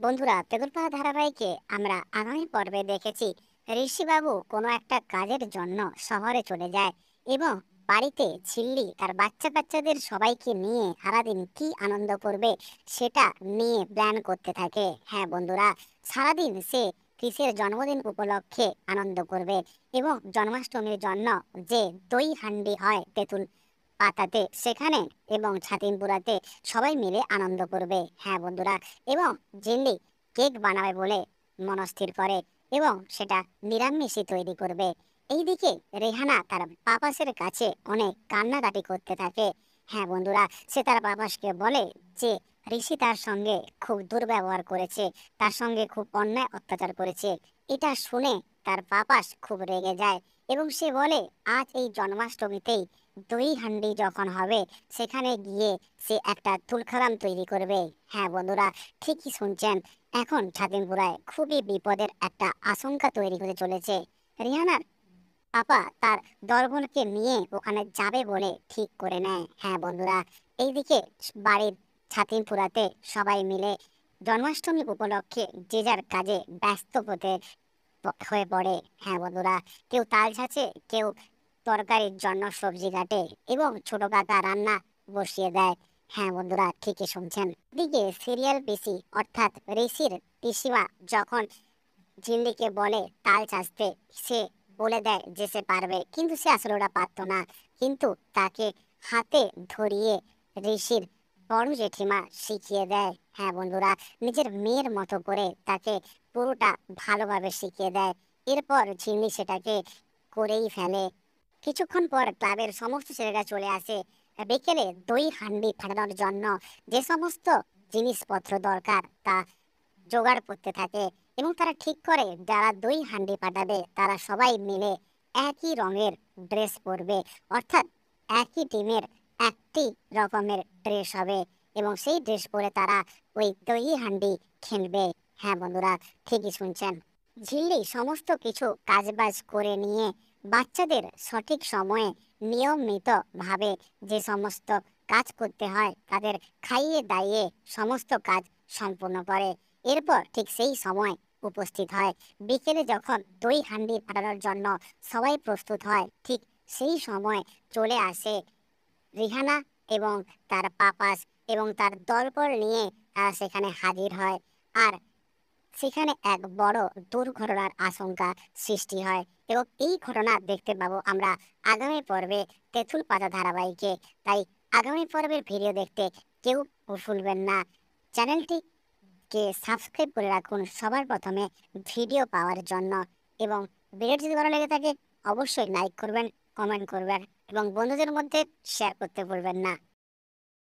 বন্ধুরা, তেঁতুলপাড়া ধারাবাহিকে আমরা আগামী পর্বে দেখেছি ঋষিবাবু কোনো একটা কাজের জন্য শহরে চলে যায় এবং বাড়িতে ঝিল্লি তার বাচ্চা বাচ্চাদের সবাইকে নিয়ে সারাদিন কি আনন্দ করবে সেটা নিয়ে প্ল্যান করতে থাকে। হ্যাঁ বন্ধুরা, সারাদিন সে কৃষের জন্মদিন উপলক্ষে আনন্দ করবে এবং জন্মাষ্টমীর জন্য যে দই হান্ডি হয় তেঁতুল পাতাতে সেখানে এবং ছাতিমপুরাতে সবাই মিলে আনন্দ করবে। হ্যাঁ বন্ধুরা, এবং জিল্লি কেক বানাবে বলে মনস্থির করে এবং সেটা নিরামিষই তৈরি করবে। এইদিকে রেহানা তার পাপাসের কাছে অনেক কান্নাকাটি করতে থাকে। হ্যাঁ বন্ধুরা, সে তার পাপাসকে বলে যে ঋষি তার সঙ্গে খুব দুর্ব্যবহার করেছে, তার সঙ্গে খুব অন্যায় অত্যাচার করেছে। এটা শুনে তার পাপাস খুব রেগে যায় এবং সে বলে আজ এই জন্মাষ্টমীতেই দই হান্ডি যখন হবে সেখানে গিয়ে সে একটা তুলখারাম তৈরি করবে। হ্যাঁ বন্ধুরা, ঠিকই শুনছেন, এখন ছাতিমপুরায় খুবই বিপদের একটা আশঙ্কা তৈরি হতে চলেছে। রিহানার পাপা তার দলবলকে নিয়ে ওখানে যাবে বলে ঠিক করে নেয়। হ্যাঁ বন্ধুরা, এইদিকে বাড়ির ছাতিমপুরাতে সবাই মিলে জন্মাষ্টমী উপলক্ষে যে যার কাজে ব্যস্ত হয়ে পড়ে। হ্যাঁ বন্ধুরা, কেউ তাল ছাড়ছে, কেউ তরকারির জন্য সবজি কাটে এবং ছোট কাকা রান্না বসিয়ে দেয়। হ্যাঁ বন্ধুরা, ঠিকই শুনছেন। দিকে সিরিয়াল পিসি অর্থাৎ ঋষির পিসিমা যখন ঝিল্লিকে বলে তাল চাষতে, সে বলে দেয় যে সে পারবে, কিন্তু সে আসলে ওটা পারতো না। কিন্তু তাকে হাতে ধরিয়ে ঋষির বড় জেঠিমা শিখিয়ে দেয়। হ্যাঁ বন্ধুরা, নিজের মেয়ের মতো করে তাকে পুরোটা ভালোভাবে শিখিয়ে দেয়। এরপর ঝিল্লি সেটাকে করেই ফেলে। কিছুক্ষণ পর ক্লাবের সমস্ত ছেলেরা চলে আসে বিকেলে দই হান্ডি ফাটানোর জন্য। যে সমস্ত জিনিসপত্র দরকার তা জোগাড় করতে থাকে এবং তারা ঠিক করে যারা দই হান্ডি পাঠাবে তারা সবাই মিলে একই রঙের ড্রেস পরবে, অর্থাৎ একই টিমের একটি রকমের ড্রেস হবে এবং সেই ড্রেস পরে তারা ওই দই হান্ডি খেলবে। হ্যাঁ বন্ধুরা, ঠিকই শুনছেন। ঝিল্লি সমস্ত কিছু কাজবাজ করে নিয়ে বাচ্চাদের সঠিক সময়ে নিয়মিত ভাবে যে সমস্ত কাজ করতে হয় তাদের খাইয়ে দাইয়ে সমস্ত কাজ সম্পূর্ণ করে। এরপর ঠিক সেই সময় উপস্থিত হয় বিকেলে যখন দই হান্ডি ফাটানোর জন্য সবাই প্রস্তুত হয়, ঠিক সেই সময় চলে আসে রিহানা এবং তার পাপাস এবং তার দলবল নিয়ে তারা সেখানে হাজির হয়। আর সেখানে এক বড় দুর্ঘটনার আশঙ্কা সৃষ্টি হয় এবং এই ঘটনা দেখতে পাবো আমরা আগামী পর্বে তেঁতুল পাতা ধারাবাহিকে। তাই আগামী পর্বের ভিডিও দেখতে কেউ ভুলবেন না। চ্যানেলটিকে সাবস্ক্রাইব করে রাখুন সবার প্রথমে ভিডিও পাওয়ার জন্য। এবং ভিডিওটি যদি ভালো লেগে থাকে অবশ্যই লাইক করবেন, কমেন্ট করবেন এবং বন্ধুদের মধ্যে শেয়ার করতে ভুলবেন না।